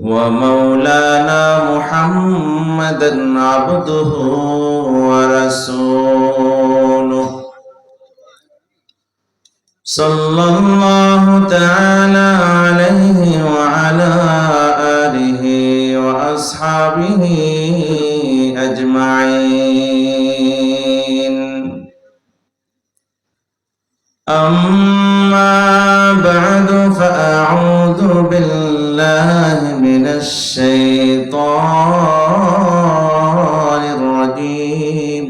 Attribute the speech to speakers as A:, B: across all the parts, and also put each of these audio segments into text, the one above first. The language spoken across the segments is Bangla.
A: ومولانا محمدا عبده ورسوله صلى الله تعالى عليه وعلى آله وأصحابه أجمعين. أما بعد فأعوذ بالله من الشيطان الرجيم.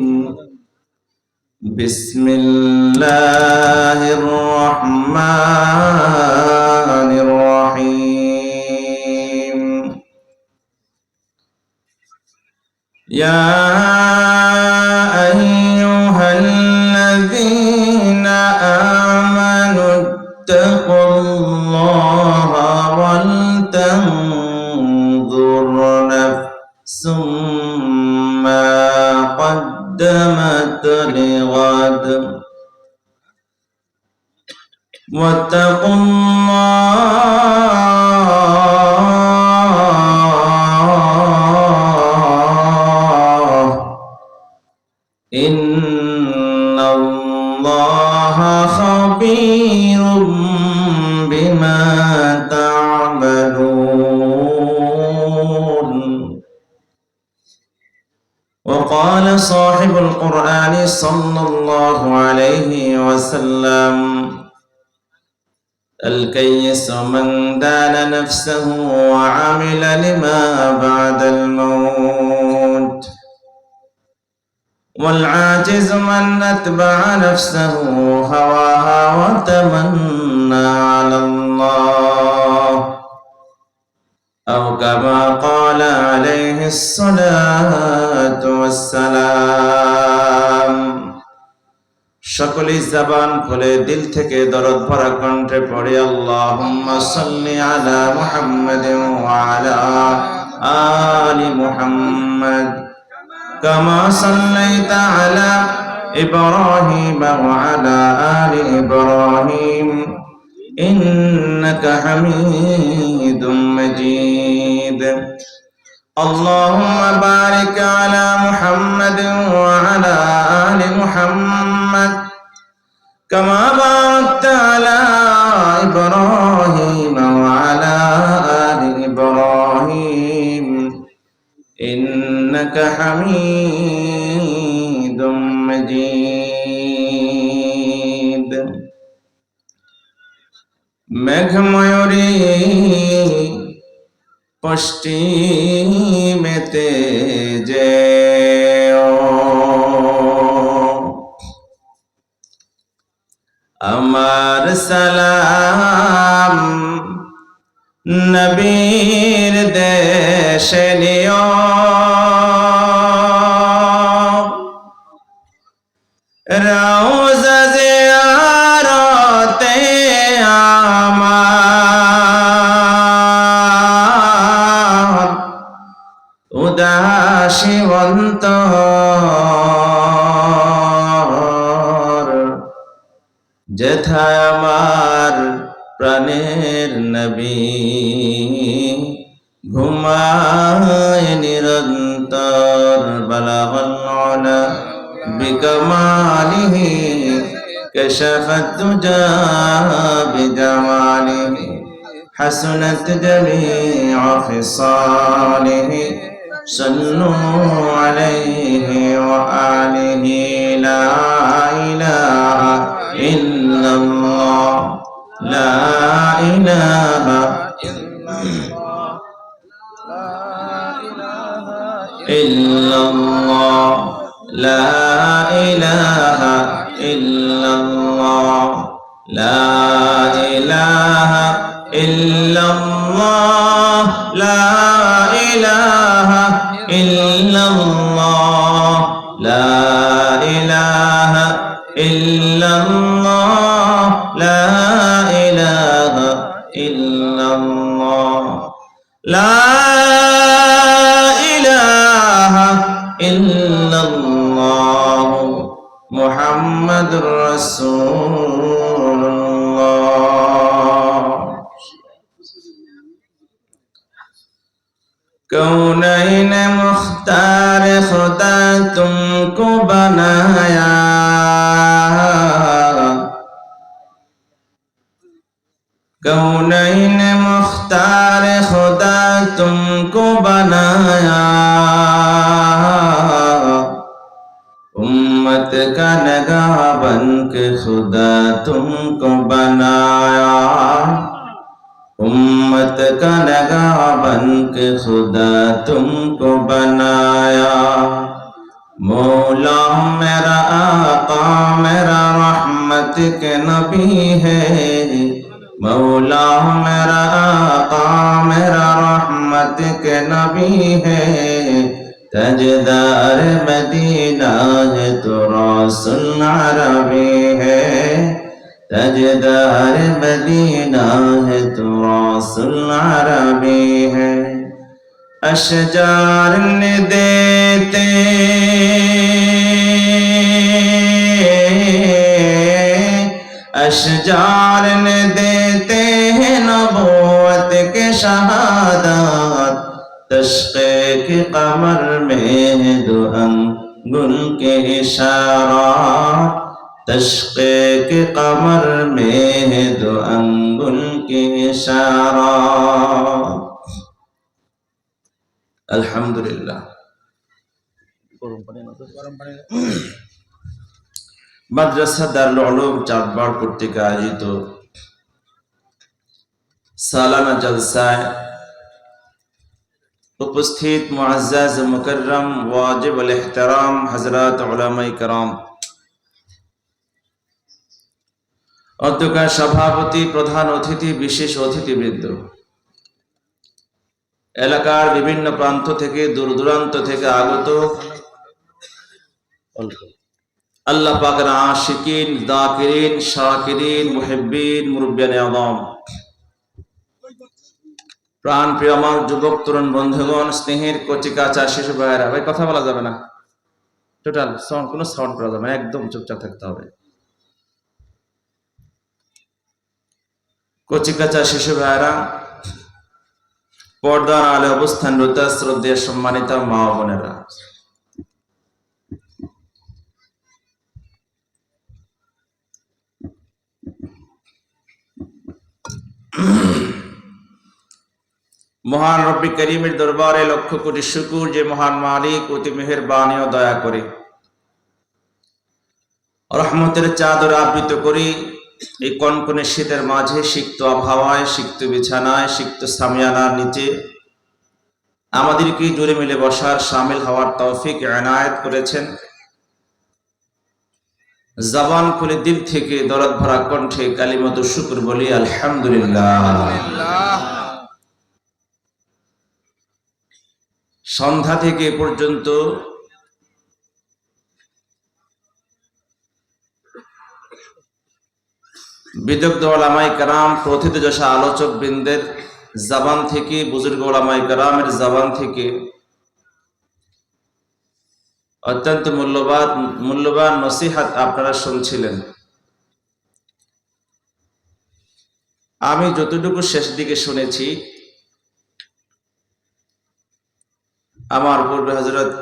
A: بسم الله الرحمن الرحيم. يا أيها الذين آمنوا اتقوا الله ولتنظر نفس ما قدمت لغد واتقوا الله إن الله خبير بما تعملون. وقال صاحب القرآن صلى الله عليه وسلم: الكيس من دان نفسه وعمل لما بعد الموت، والعاجز من أتبع نفسه هواها وتمنى على الله، أو كما قال عليه الصلاة والسلام। সকলেই জবান খুলে দিল থেকে দরদ ভরা কণ্ঠে পড়ে আল্লাহুম্মা সাল্লি আলা মুহাম্মাদিন ওয়া আলা আলি মুহাম্মাদ কামা সাল্লাইতা আলা ইব্রাহিম ওয়া আলা আলি ইব্রাহিম ইন্নাকা হামিদুম মাজিদ। اللهم بارك على محمد وعلى آل محمد كما باركت على إبراهيم وعلى آل إبراهيم إنك حميد مجيد। মেঘময়ূরী পশ্চিমেতে যে আমার সালাম নবীর দেশে নিও, রওজা জিয়ারতে আমার উদাসী অন্তর, যেথায় আমার প্রাণের নবী ঘুমায় নিরন্তর। বালাগাল উলা বিকামালিহি কাশাফাত দুজা বিজামালিহি হাসনাত জামিউ খিসালিহি সাল্লু আলাইহি ওয়া আলিহি। লা ইলাহা ইল্লাল্লাহ লা ইলাহা ইল্লাল্লাহ লা ইলাহা ইল্লাল্লাহ লা ইলাহা ইল্লাল্লাহ লা ইলাহা ইল্লাল্লাহ লা ইলাহা ইল্লাল্লাহ লা ইলাহা ইল্লাল্লাহ লা ইলাহা ইল্লাল্লাহ মুহাম্মাদুর রাসূলুল্লাহ। कौनैन मुख्तार खुदा तुमको बनाया, कौनैन मुख्तार खुदा तुमको बनाया, उम्मत का नगाह बन के खुदा तुमको बनाया, उम्मत का नगाह बन के खुदा तुमको बनाया। मौला मेरा आका मेरा रहमत के नबी है, मौला मेरा आका मेरा रहमत के नबी है, ताजदार मदीना है तो रसूल अरबी है, ताजदार मदीना है तो रसूल अरबी है। अशजार ने देते अशजार ने देते हैं नबूवत के शहादत, तश्क़े के कमर में दो अंगुल के इशारा, तश्क़े के कमर में दो अंगुल के इशारा। अल्हम्दुलिल्लाह। মাদ্রাসা দারুল উলুম চাঁদবাড় কর্তৃক আয়োজিত সালানা জলসায় উপস্থিত মুআজ্জাজ মুকাররম ওয়াজিব আল ইহতিরাম হযরত উলামায়ে কেরাম, অধ্যক্ষ সভাপতি, প্রধান অতিথি, বিশেষ অতিথিবৃন্দ, এলাকার বিভিন্ন প্রান্ত থেকে দূর দূরান্ত থেকে আগত আল্লাহ পাকের আশিকিন, যাকিরিন, শাকিরিন, মুহিব্বিন, মুরব্বিয়ানে আযম, প্রাণ প্রিয় আমার যুবক তরুণ বন্ধুগণ, স্নেহের কচি কাঁচা শিশু ভাইয়েরা, ভাই কথা বলা যাবে না, টোটাল সাউন্ড, কোনো সাউন্ড করা যাবে না, একদম চুপচাপ থাকতে হবে। কচি কাঁচা শিশু ভাইয়েরা, পর্দার আলে অবস্থানরত শ্রদ্ধেয় সম্মানিত মা ও বোনেরা, মহান রব্বি করিমের দরবারে লক্ষ কোটি শুকর যে মহান মালিক অতি মেহেরবানি ও দয়া করে রহমতের চাদর আবৃত করে এই কনকনে শীতের মাঝে সিক্ত আবহাওয়ায়, সিক্ত বিছানায়, সিক্ত সামিয়ানার নিচে আমাদেরকে জুড়ে মিলে বসার, শামিল হওয়ার তৌফিক এনায়েত করেছেন। জবান খুলে দিল থেকে দরদ ভরা কণ্ঠে কালিমাতু শুকর বলি আলহামদুলিল্লাহ। সন্ধ্যা থেকে পর্যন্ত বিদগ্ধ ওলামায়ে কেরাম, প্রথিতযশা আলোচক বৃন্দের জবান থেকে, বুজুর্গ ওলামায়ে কেরামের জবান থেকে অত্যন্ত মূল্যবান নসিহত আপনারা শুনছিলেন। আমি যতটুকু শেষ দিকে শুনেছি, আমার পূর্বে হযরত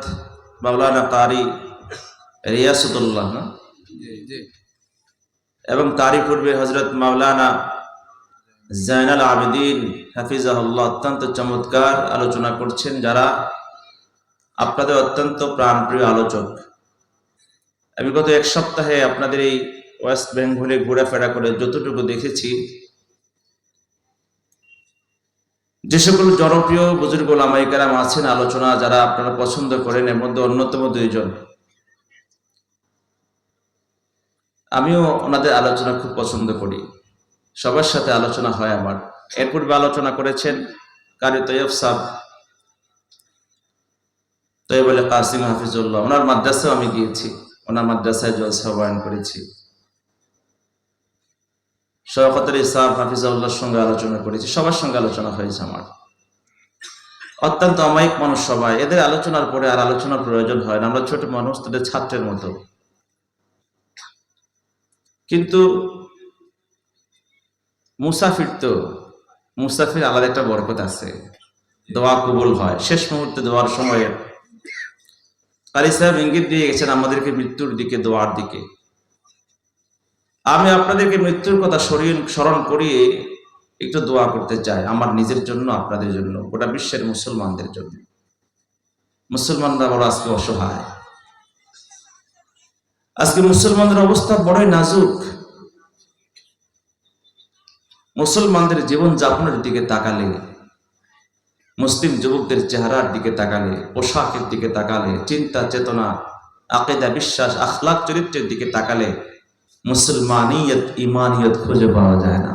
A: মাওলানা কারি রিয়াসুদুল্লাহ এবং তারই পূর্বে হযরত মাওলানা জাইনাল আবেদিন হাফিজাহুল্লাহ অত্যন্ত চমৎকার আলোচনা করছেন, যারা আপনাদের অত্যন্ত প্রাণপ্রিয় আলোচক। আমি গত এক সপ্তাহে আপনাদের এই ওয়েস্ট বেঙ্গলে ঘোরাফেরা করে যতটুকু দেখেছি, যে সকল জনপ্রিয় বুজুর্গ ওলামায়ে কেরাম আছেন, আলোচনা যারা আপনারা পছন্দ করেন, এর মধ্যে অন্যতম দুইজন। আমিও ওনাদের আলোচনা খুব পছন্দ করি, সবার সাথে আলোচনা হয় আমার। এর পূর্বে আলোচনা করেছেন কারি তৈয়ব সাহেব, তৈয়ব আলী কাসিম হাফিজুল্লাহ, ওনার মাদ্রাসায় আমি গিয়েছি, ওনার মাদ্রাসায় জলসা বয়ান করেছি। শওকত আলী সাহেব হাফিজাউল্লাহর সঙ্গে আলোচনা করেছি, সবার সঙ্গে আলোচনা হয়েছে আমার। অত্যন্ত অমায়িক মানুষ সবাই, এদের আলোচনার পরে আর আলোচনার প্রয়োজন হয় না, আমরা ছোট মানুষ, তাদের ছাত্রের মতো। কিন্তু মুসাফির আলাদা একটা বরকত আছে। দোয়া কবুল হয়। শেষ মুহূর্তে দোয়ার সময়ে কারি সাহেব ইঙ্গিত দিয়ে গেছেন আমাদেরকে মৃত্যুর দিকে, দোয়ার দিকে। আমি আপনাদেরকে মৃত্যুর কথা স্মরণ করিয়ে একটু দোয়া করতে চাই, আমার নিজের জন্য, আপনাদের জন্য, গোটা বিশ্বের মুসলমানদের জন্য। মুসলমানরা বড় আজকে অসহায়। আজকে মুসলমানদের অবস্থা বড়ই নাজুক। মুসলমানদের জীবন যাপনের দিকে তাকালে, মুসলিম যুবকদের চেহারার দিকে তাকালে, পোশাকের দিকে তাকালে, চিন্তা চেতনা, আকীদা, বিশ্বাস, আখলাক, চরিত্রের দিকে তাকালে মুসলমানিয়ত, ইমানিয়ত খুঁজে পাওয়া যায় না।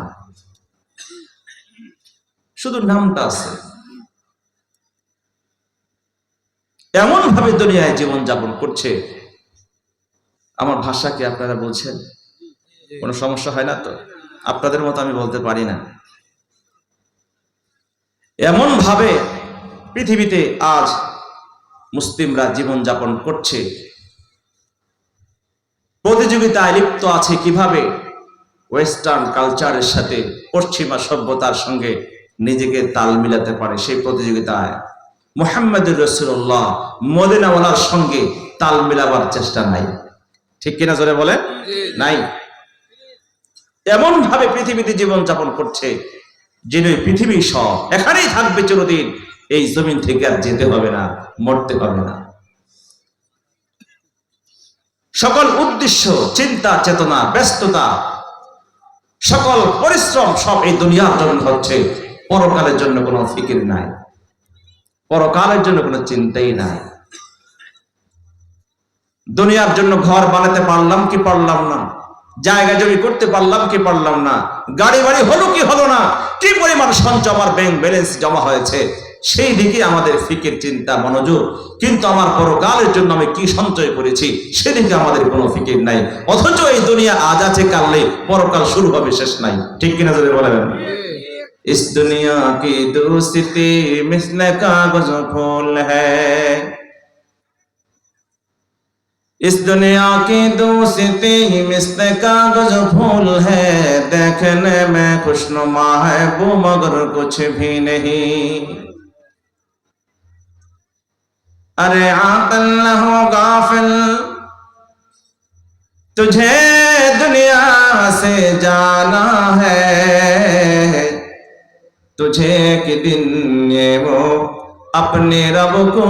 A: শুধু নামটা আছে। এমন ভাবে দুনিয়ায় জীবন যাপন করছে, আমার ভাষা কি আপনারা বলছেন? কোনো সমস্যা হয় না তো? আপনাদের মতো আমি বলতে পারি না। এমন ভাবে পৃথিবীতে আজ মুসলিমরা জীবন যাপন করছে, প্রতিযোগিতায় লিপ্ত আছে কিভাবে ওয়েস্টার্ন কালচারের সাথে, পশ্চিমা সভ্যতার সঙ্গে নিজেকে তাল মিলাতে পারে। সেই প্রতিযোগিতায় মুহাম্মদুর রাসূলুল্লাহ মদিনাওয়ালার সঙ্গে তাল মিলাবার চেষ্টা নাই। ঠিক কিনা জোরে বলে? নাই। এমন ভাবে পৃথিবীতে জীবন যাপন করছে যিনি পৃথিবী সব, এখানেই থাকবে চিরদিন, এই জমিন থেকে আর যেতে হবে না, মরতে হবে না। সকল উদ্দেশ্য, চিন্তা চেতনা, ব্যস্ততা, সকল পরিশ্রম সব এই দুনিয়ার জন্য হচ্ছে। পরকালের জন্য কোনো ফিকির নাই, পরকালের জন্য কোনো চিন্তাই নাই। দুনিয়ার জন্য ঘর বানাতে পারলাম কি পারলাম না, জায়গা জমি করতে পারলাম কি পারলাম না, গাড়ি বাড়ি হলো কি হলো না, কি পরিমাণ সঞ্চয় আমার ব্যাংক ব্যালেন্স জমা হয়েছে, সেই দিকে আমাদের ফিকির, চিন্তা, মনোযোগ। কিন্তু আমার পরকালের জন্য আমি কি সঞ্চয় করেছি সেদিকে আমাদের কোনো ফিকির নাই। অথচ এই দুনিয়া আজ আছে, কাল নেই, পরকাল শুরু হবে, শেষ নাই। ঠিক কিনা যদি বলেন? इस दुनिया की दोस्ती मिस्ल कागज फूल है, इस दुनिया की दोस्ती मिस्ल कागज फूल है, देखने में खुशनुमा है वो मगर कुछ भी नहीं। अरे आकल न हो गाफिल, तुझे दुनिया से जाना है, तुझे कि दिन ये वो अपने रब को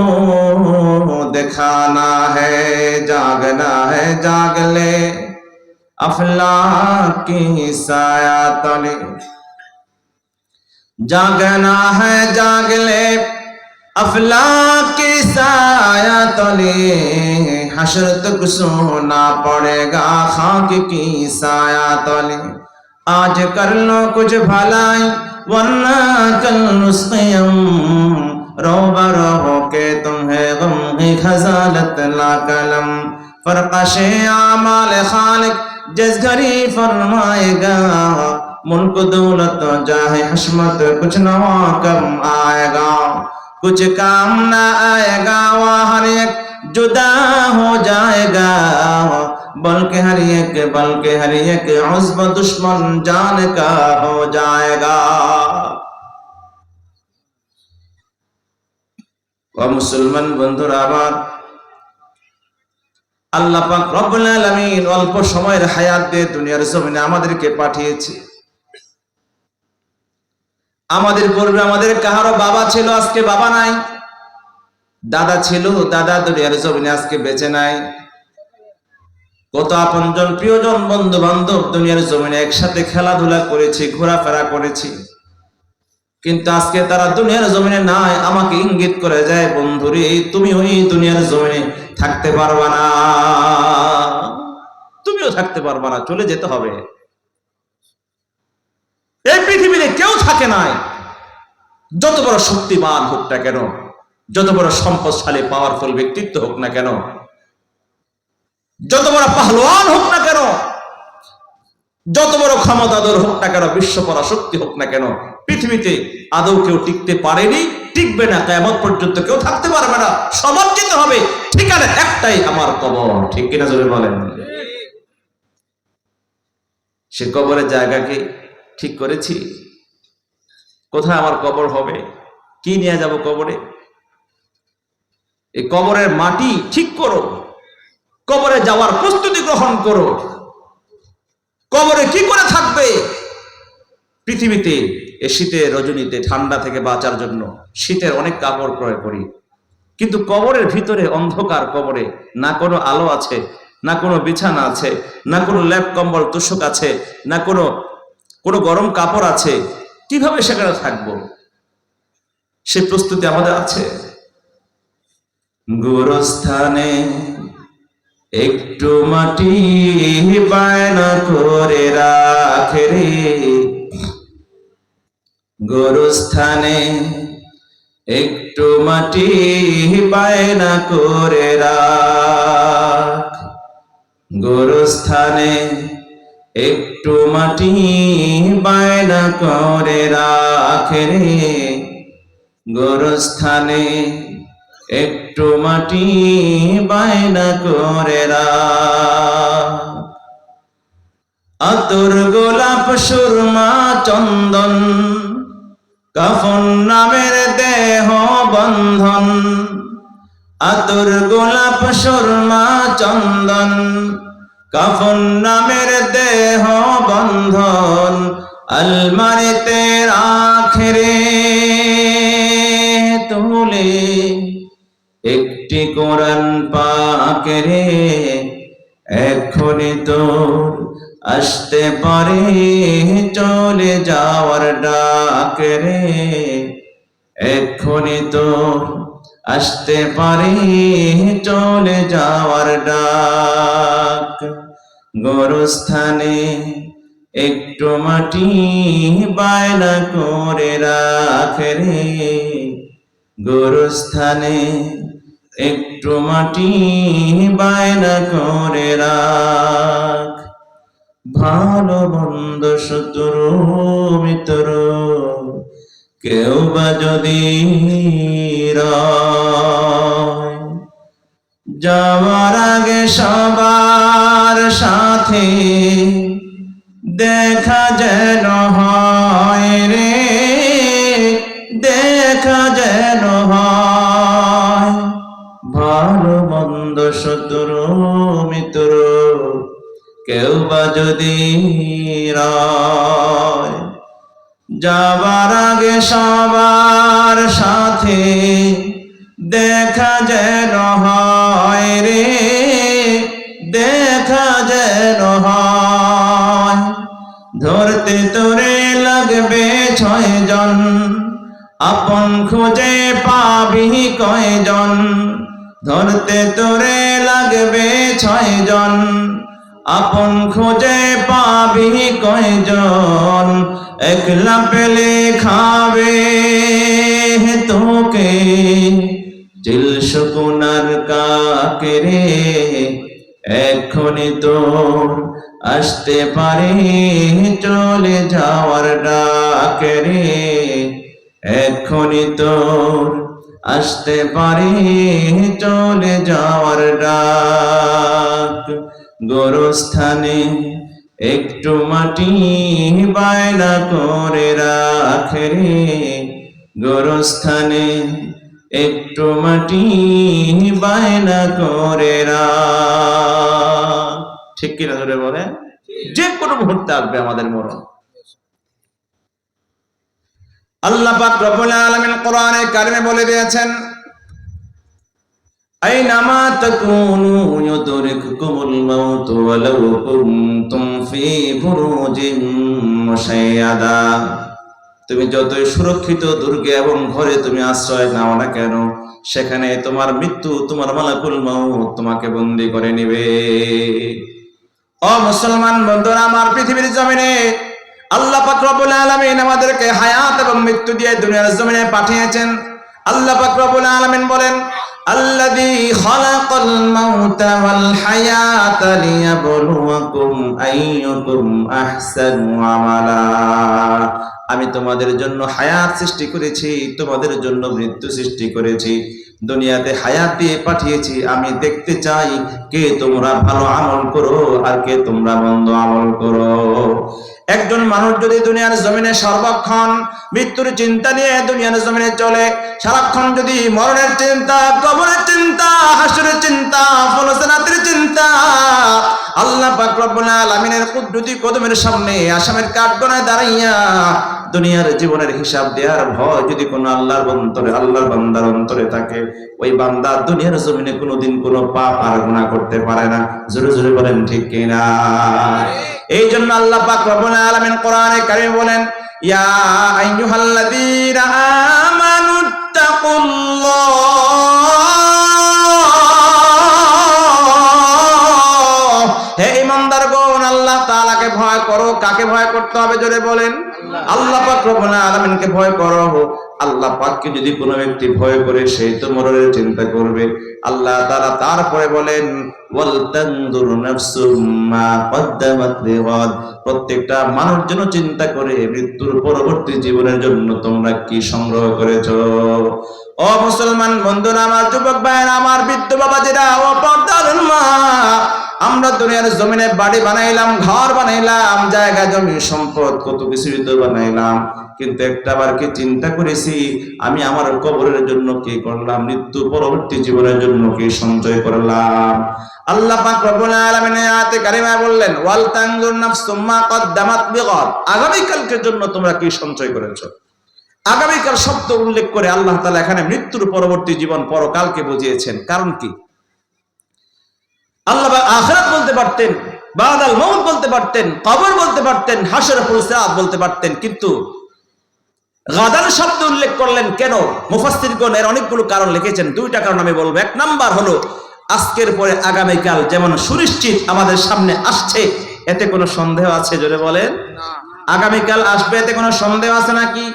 A: दिखाना है, जागना है जाग ले अफलाक की साया तले, जागना है जाग ले अफलाक की साया तले, हश्र तक सोना पड़ेगा खाक की साया तले। आज कर लो कुछ भलाई वरना कल नुस्क़ियम, रोबरो के तुम्हें गम की खजालत ला कलम, फरकशे आमाल खालिक जिस घड़ी फरमाएगा, मुल्क दौलत जाहे हशमत कुछ नवा कम आएगा, कुछ काम ना आएगा वह हर एक जुदा हो जाएगा, बल्कि हर एक उज़्व दुश्मन जान का हो जाएगा। ও মুসলমান বন্ধুরা আমার, আল্লাহ পাক রব্বুল আলামিন অল্প সময়ের হায়াত দিয়ে দুনিয়ার জমিনে আমাদেরকে পাঠিয়েছে। আমাদের পূর্বে আমাদের কাহারো বাবা ছিল, আজকে বাবা নাই। দাদা ছিল, দাদা দুনিয়ার জমিনে আজকে বেঁচে নাই। কত আপনজন, প্রিয়জন, বন্ধু বান্ধব দুনিয়ার জমিনে একসাথে খেলাধুলা করেছি, ঘোরাফেরা করেছি, কিন্তু আজকে তারা দুনিয়ার জমিনে নাই। আমাকে ইঙ্গিত করে যায়, বন্ধুরে তুমি ওই দুনিয়ার জমিনে থাকতে পারবা না, তুমিও থাকতে পারবা না, চলে যেতে হবে। এই পৃথিবীতে কেউ থাকে নাই, যত বড় শক্তিমান হোক না কেন, যত বড় সম্পদশালী পাওয়ারফুল ব্যক্তিত্ব হোক না কেন, যত বড় পাহলোয়ান হোক না কেন, যত বড় ক্ষমতাধর হোক না কেন, বিশ্ব পরাশক্তি হোক না কেন, পৃথিবীতে আদৌ কেউ টিকতে পারেনি, টিকবে না, কিয়ামত পর্যন্ত কেউ থাকতে পারবে না, সবার যেতে হবে। ঠিকানা একটাই, আমার কবর। ঠিক কিনা জোরে বলেন? সে কবরের জায়গা কি ঠিক করেছি? কোথায় আমার কবর হবে? কি নিয়ে যাব কবরে? এই কবরের মাটি ঠিক করো, কবরে যাওয়ার প্রস্তুতি গ্রহণ করো। কবরে কি করে থাকবে? পৃথিবীতে এই শীতের রজনীতে ঠান্ডা থেকে বাঁচার জন্য শীতের অনেক কাপড় ক্রয় করি, কিন্তু কবরের ভিতরে অন্ধকার। কবরে না কোনো আলো আছে, না কোনো বিছানা আছে, না কোনো ল্যাপ কম্বল তোষক আছে, না কোনো কোনো গরম কাপড় আছে। কিভাবে সেখানে থাকবো? সে প্রস্তুতি আমাদের আছে? গোরস্থানে একটু মাটি বায়না করে রাখে রে, গোরস্থানে একটু মাটি বায়না করে রাখ, গোরস্থানে একটু মাটি বায়না করে রাখে রে, গোরস্থানে একটু মাটি বায়না করে রাখ। আতর গোলাপ সুরমা চন্দন কাফন নামের দেহ বন্ধন, আতর গোলাপ সুরমা চন্দন কাফন নামের দেহ বন্ধন, আলমারিতে রাখে রে তুলে একটি কোরআন পাক রে, এখনই তোর আসতে পারে চলে যাওয়ার ডাক রে, এখনই তোর আসতে পারে চলে যাওয়ার ডাক। গোরস্থানে একটু মাটি বায়না করে রাখে রে, গোরস্থানে একটু মাটি বায়না করে রাখ। ভালো মন্দ শত্রু মিত্র কেউ বা যদি রয়, যাওয়ার আগে সবার সাথে দেখা যেন হয় রে, দেখা যেন হয়। ভালো মন্দ শত্রু মিত্র কেউ বা যদি রয়, যাবার আগে সবার সাথে দেখা যেন হয় রে, দেখা যেন হয়। ধরতে তোরে লাগবে 6 জন, আপন খুঁজে পাবি কয়জন? ধরতে তোরে লাগবে 6 জন, আপন খুঁজে পাবি কয়জন? একলা পেলে খাবে তোকে চিল শকুনার কাকে রে, এখনই তোর আসতে পারে চলে যাওয়ার ডাক রে, এখনই তোর আসতে পারে চলে যাওয়ার ডাক। গোরস্থানে একটু মাটি বায়না করে রাখে রে, গোরস্থানে একটু মাটি বায়না করে রাখ। ঠিক কিনা ধরে বলে? যে কোনো মুহূর্তে আসবে আমাদের মরণ। আল্লাহ পাক রব্বুল আলামিন কোরআনে কারিমে বলে দিয়েছেন, আইনামা তাকুনু ইউদরিকুকুমুল মাউত ওয়ালাউ কুনতুম ফি বুরুজিন মুশাইয়াদা। তুমি যতই সুরক্ষিত দুর্গে এবং ঘরে তুমি আশ্রয় নাও না কেন, সেখানে তোমার মৃত্যু, তোমার মালাকুল মাউত তোমাকে বন্দী করে নেবে। ও মুসলমান বন্ধুরা আমার, পৃথিবীর জমিনে আল্লাহ পাক রব্বুল আলামিন আমাদেরকে হায়াত এবং মৃত্যু দিয়ে দুনিয়ার জমিনে পাঠিয়েছেন। আল্লাহ পাক রব্বুল আলামিন বলেন, আল্লাযী খালাকাল মাউতা ওয়াল হায়াতা লিয়াবলুয়াকুম আইয়ুকুম আহসানু আমালা। আমি তোমাদের জন্য হায়াত সৃষ্টি করেছি, তোমাদের জন্য মৃত্যু সৃষ্টি করেছি, দুনিয়াতে হায়াত দিয়ে পাঠিয়েছি। আমি দেখতে চাই কে তোমরা ভালো আমল করো আর কে তোমরা মন্দ আমল করো। একজন মানুষ যদি দুনিয়ার জমিনে সর্বক্ষণ মৃত্যুর চিন্তা নিয়ে দুনিয়ার জমিনে চলে, সারাক্ষণ যদি মরণের চিন্তা, কবরের চিন্তা, হাসরের চিন্তা, ফলসেনাতের চিন্তা, আল্লাহ পাক রব্বুল আলামিনের কুদরতি কদমের সামনে আসামের কাঠগড়ায় দাঁড়াইয়া দুনিয়ার জীবনের হিসাব দেওয়ার ভয় যদি কোনো আল্লাহর বান্দার অন্তরে থাকে, ওই বান্দা দুনিয়ার জমিনে কোনোদিন কোনো পাপ আর গুনাহ করতে পারে না। জোরে জোরে বলেন ঠিক কিনা? এই জন্য আল্লাহ পাক রব্বুল আলামিন কোরআনে কারীমে বলেন, ইয়া আইয়ুহাল্লাযীনা আমানুত্তাকুল্লাহ, হে ঈমানদারগণ আল্লাহ তাআলাকে ভয় করো। কাকে ভয় করতে হবে জোরে বলেন? আল্লাহ পাক রব্বুল আলামিনকে ভয় করো। আল্লাহ পাককে যদি কোনো ব্যক্তি ভয় করে, সেই তো মরণের চিন্তা করবে। আল্লাহ তাআলা তারপরে বলেন, ওয়াল তানজুর নাফসুম মা কদ্দামাত লিগাদ, প্রত্যেকটা মানুষ যেন চিন্তা করে মৃত্যুর পরবর্তী জীবনের জন্য তোমরা কি সংগ্রহ করেছো। ও মুসলমান বন্ধুরা আমার, যুবক ভাইরা আমার, বৃদ্ধ বাবাজিরা, ও পর্দার মা, আমরা দুনিয়ার জমিনে বাড়ি বানাইলাম, ঘর বানাইলাম, জায়গা জমি সম্পদ কত কিছু তো বানাইলাম, কিন্তু একটা বার কি চিন্তা করেছি আমি আমার কবরের জন্য কি করলাম, মৃত্যু পরবর্তী জীবনের জন্য কি সঞ্চয় করলাম? আল্লাহ পাক রব্বুল আলামিন আয়াতে কারিমায় বললেন, ওয়াল তানজুর নাফসুম মা কদ্দামাত লিগাদ, আগামীকালকের জন্য তোমরা কি সঞ্চয় করেছো। আগামীকাল শব্দ উল্লেখ করে আল্লাহ তাআলা এখানে মৃত্যুর পরবর্তী জীবন পরকালকে বুঝিয়েছেন। কারণ কি? আল্লাহ আখিরাত বলতে পারতেন, বাদাল মউত বলতে পারতেন, কবর বলতে পারতেন, হাসর পুরসাদ বলতে পারতেন, কিন্তু গাদান শব্দ উল্লেখ করলেন কেন? মুফাসসিরগণ এর অনেকগুলো কারণ লিখেছেন। দুইটা কারণ আমি বলবো। এক নাম্বার হলো, আজকের পরে আগামীকাল যেমন সুনিশ্চিত আমাদের সামনে আসছে, এতে কোনো সন্দেহ আছে জোরে বলেন? আগামীকাল আসবে এতে কোনো সন্দেহ আছে নাকি?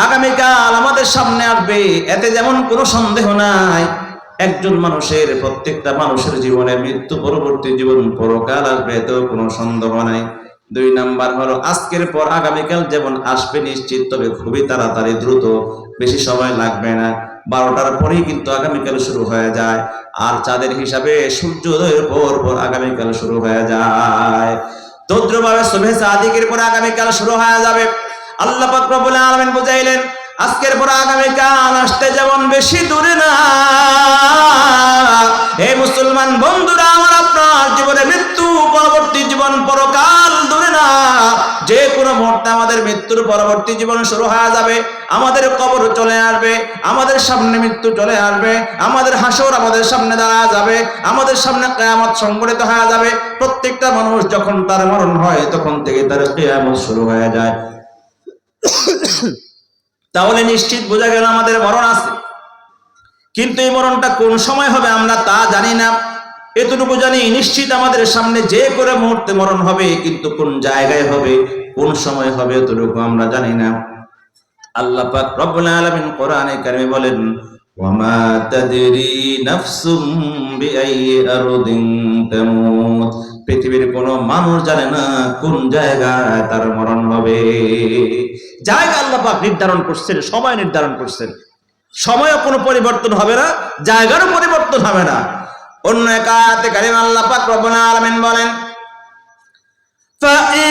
A: আগামীকাল আমাদের সামনে আসবে এতে যেমন কোনো সন্দেহ নাই। একজন মানুষের, প্রত্যেকটা মানুষের জীবনে মৃত্যু পরবর্তী জীবন পরকাল আসবে, এতেও কোনো সন্দেহ নাই। দুই নাম্বার হলো, আজকের পর আগামীকাল যেমন আসবে নিশ্চিত, তবে খুবই তাড়াতাড়ি, দ্রুত, বেশি সময় লাগবে না। 12টার পরেই কিন্তু আগামীকাল শুরু হয়ে যায়, আর চাঁদের হিসাবে সূর্যোদয়ের পর আগামীকাল শুরু হয়ে যায়। তদ্রুপভাবে সুবহে সাদিকের পর আগামীকাল শুরু হয়ে যাবে। আল্লাহ পাক রব্বুল আলামিন বুঝাইলেন, আজকের পর আগামীকাল আসতে যেমন বেশি দূরে না। হে মুসলমান বন্ধুরা আমার, আপনার জীবনে মৃত্যু পরবর্তী জীবন পরকাল দূরে না। যে কোনো মুহূর্তে আমাদের মৃত্যুর পরবর্তী জীবন শুরু হয়ে যাবে। আমাদের কবর চলে আসবে, আমাদের সামনে মৃত্যু চলে আসবে, আমাদের হাসর আমাদের সামনে দাঁড়া যাবে, আমাদের সামনে কিয়ামত সংঘটিত হয়ে যাবে। প্রত্যেকটা মানুষ যখন তার মরণ হয়, তখন থেকে তার কিয়ামত শুরু হয়ে যায়। তাহলে নিশ্চিত বোঝা গেল আমাদের মরণ আছে, কিন্তু এই মরণটা কোন সময় হবে আমরা তা জানি না। এতটুকু জানি, নিশ্চিত আমাদের সামনে যে করে মুহূর্তে মরণ হবে, কিন্তু কোন জায়গায় হবে, কোন সময় হবে, এতটুকু আমরা জানি না। আল্লাহ পাক রব্বুল আলামিন কোরআনে কারিমে বলেন, ওয়ামা তাদরি নাফসুম বিআইয়ি আরদিন তামুত, পৃথিবীর কোন মানুষ জানে না কোন জায়গায় তার মরণ হবে। জায়গা আল্লাহ পাক নির্ধারণ করছেন, সময় নির্ধারণ করছেন। সময়ও কোনো পরিবর্তন হবে না, জায়গারও পরিবর্তন হবে না। অন্য এক আয়াতে কারিমে আল্লাহ পাক রব্বুল আলামিন বলেন, ফাইন